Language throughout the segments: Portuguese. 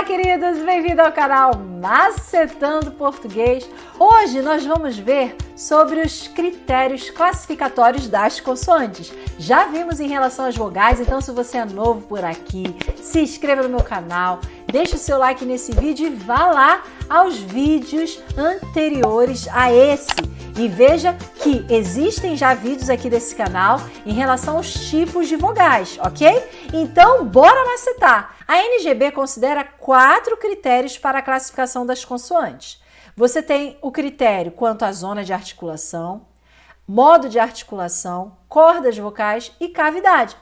queridos, bem-vindo ao canal Macetando Português. Hoje nós vamos ver sobre os critérios classificatórios das consoantes. Já vimos em relação às vogais, então se você é novo por aqui, se inscreva no meu canal, deixe o seu like nesse vídeo e vá lá aos vídeos anteriores a esse. E veja que existem já vídeos aqui desse canal em relação aos tipos de vogais, ok? Então, bora macetar! A NGB considera 4 critérios para a classificação das consoantes. Você tem o critério quanto à zona de articulação, modo de articulação, cordas vocais e cavidade.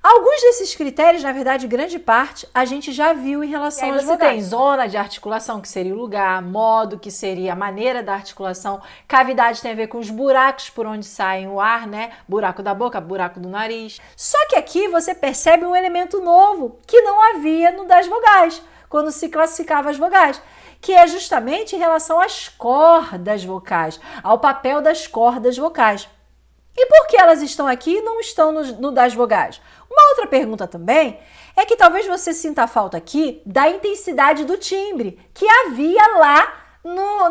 Alguns desses critérios, na verdade, grande parte, a gente já viu em relação às vogais. Você tem zona de articulação, que seria o lugar, modo, que seria a maneira da articulação, cavidade tem a ver com os buracos por onde sai o ar, né? Buraco da boca, buraco do nariz. Só que aqui você percebe um elemento novo que não havia no das vogais, quando se classificava as vogais, que é justamente em relação às cordas vocais, ao papel das cordas vocais. E por que elas estão aqui e não estão no das vogais? Uma outra pergunta também é que talvez você sinta falta aqui da intensidade do timbre que havia lá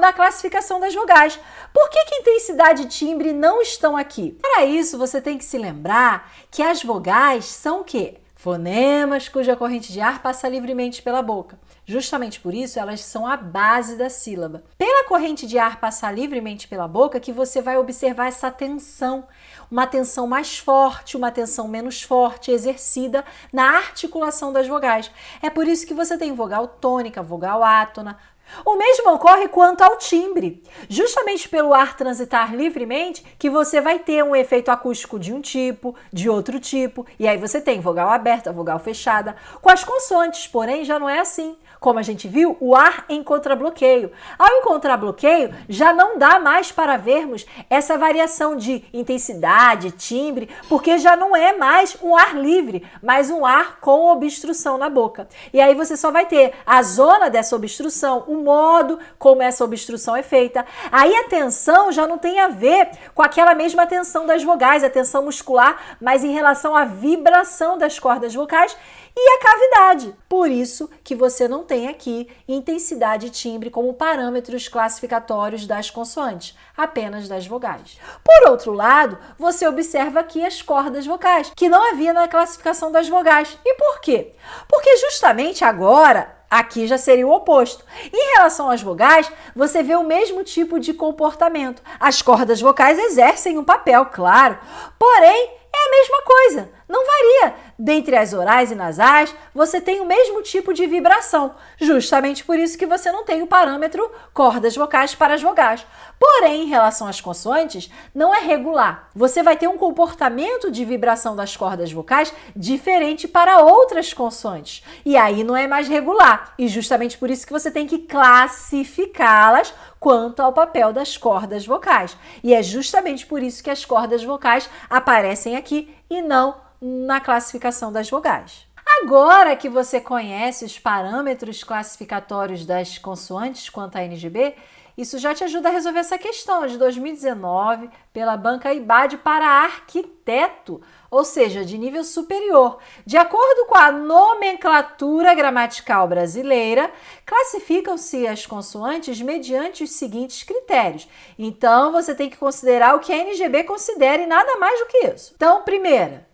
na classificação das vogais. Por que intensidade e timbre não estão aqui? Para isso, você tem que se lembrar que as vogais são o quê? Fonemas cuja corrente de ar passa livremente pela boca. Justamente por isso, elas são a base da sílaba. Pela corrente de ar passar livremente pela boca que você vai observar essa tensão. Uma tensão mais forte, uma tensão menos forte, exercida na articulação das vogais. É por isso que você tem vogal tônica, vogal átona. O mesmo ocorre quanto ao timbre. Justamente pelo ar transitar livremente que você vai ter um efeito acústico de um tipo, de outro tipo, e aí você tem vogal aberta, vogal fechada. Com as consoantes, porém, já não é assim. Como a gente viu, o ar encontra bloqueio. Ao encontrar bloqueio, já não dá mais para vermos essa variação de intensidade, timbre, porque já não é mais um ar livre, mas um ar com obstrução na boca. E aí você só vai ter a zona dessa obstrução, o modo como essa obstrução é feita. Aí a tensão já não tem a ver com aquela mesma tensão das vogais, a tensão muscular, mas em relação à vibração das cordas vocais e a cavidade. Por isso que você não tem aqui intensidade e timbre como parâmetros classificatórios das consoantes, apenas das vogais. Por outro lado, você observa aqui as cordas vocais, que não havia na classificação das vogais. E por quê? Porque justamente agora aqui já seria o oposto. Em relação às vogais, você vê o mesmo tipo de comportamento. As cordas vocais exercem um papel, claro, porém é a mesma coisa, não varia. Dentre as orais e nasais, você tem o mesmo tipo de vibração, justamente por isso que você não tem o parâmetro cordas vocais para as vogais. Porém, em relação às consoantes, não é regular. Você vai ter um comportamento de vibração das cordas vocais diferente para outras consoantes. E aí não é mais regular. E justamente por isso que você tem que classificá-las quanto ao papel das cordas vocais. E é justamente por isso que as cordas vocais aparecem aqui e não na classificação das vogais. Agora que você conhece os parâmetros classificatórios das consoantes quanto à NGB, isso já te ajuda a resolver essa questão de 2019 pela banca IBAD para arquiteto, ou seja, de nível superior. De acordo com a nomenclatura gramatical brasileira, classificam-se as consoantes mediante os seguintes critérios. Então, você tem que considerar o que a NGB considera e nada mais do que isso. Então, primeiro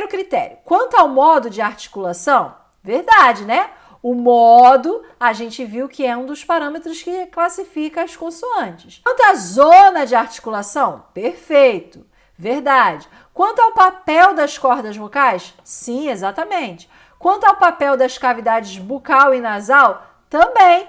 critério, quanto ao modo de articulação, verdade, né? O modo, a gente viu que é um dos parâmetros que classifica as consoantes. Quanto à zona de articulação, perfeito, verdade. Quanto ao papel das cordas vocais, sim, exatamente. Quanto ao papel das cavidades bucal e nasal, também.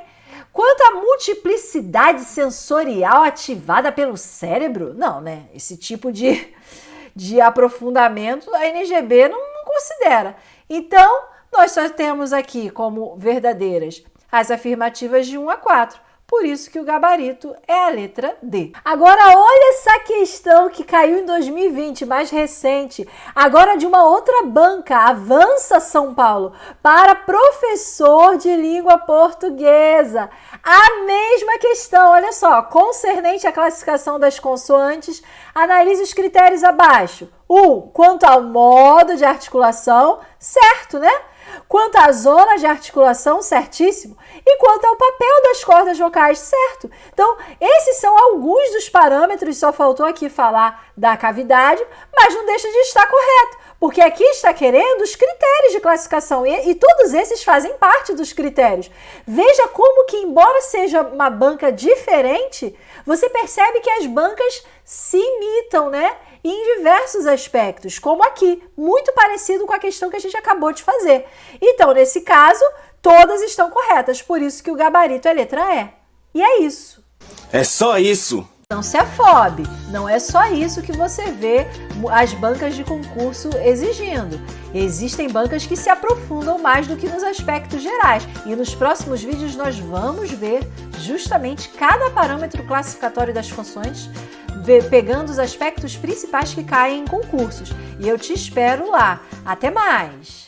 Quanto à multiplicidade sensorial ativada pelo cérebro, não, né? Esse tipo de aprofundamento a NGB não considera. Então, nós só temos aqui como verdadeiras as afirmativas de 1 a 4. Por isso que o gabarito é a letra D. Agora, olha essa questão que caiu em 2020, mais recente. Agora de uma outra banca, Avança São Paulo, para professor de língua portuguesa. A mesma questão, olha só, concernente à classificação das consoantes, analise os critérios abaixo. 1. Quanto ao modo de articulação, certo, né? Quanto à zona de articulação, certíssimo. E quanto ao papel das cordas vocais, certo? Então, esses são alguns dos parâmetros, só faltou aqui falar da cavidade, mas não deixa de estar correto, porque aqui está querendo os critérios de classificação e todos esses fazem parte dos critérios. Veja como que, embora seja uma banca diferente, você percebe que as bancas se imitam, né? Em diversos aspectos, como aqui, muito parecido com a questão que a gente acabou de fazer. Então, nesse caso, todas estão corretas, por isso que o gabarito é letra E. E é isso. É só isso. Não se afobe, não é só isso que você vê as bancas de concurso exigindo. Existem bancas que se aprofundam mais do que nos aspectos gerais. E nos próximos vídeos nós vamos ver justamente cada parâmetro classificatório das funções, pegando os aspectos principais que caem em concursos. E eu te espero lá. Até mais!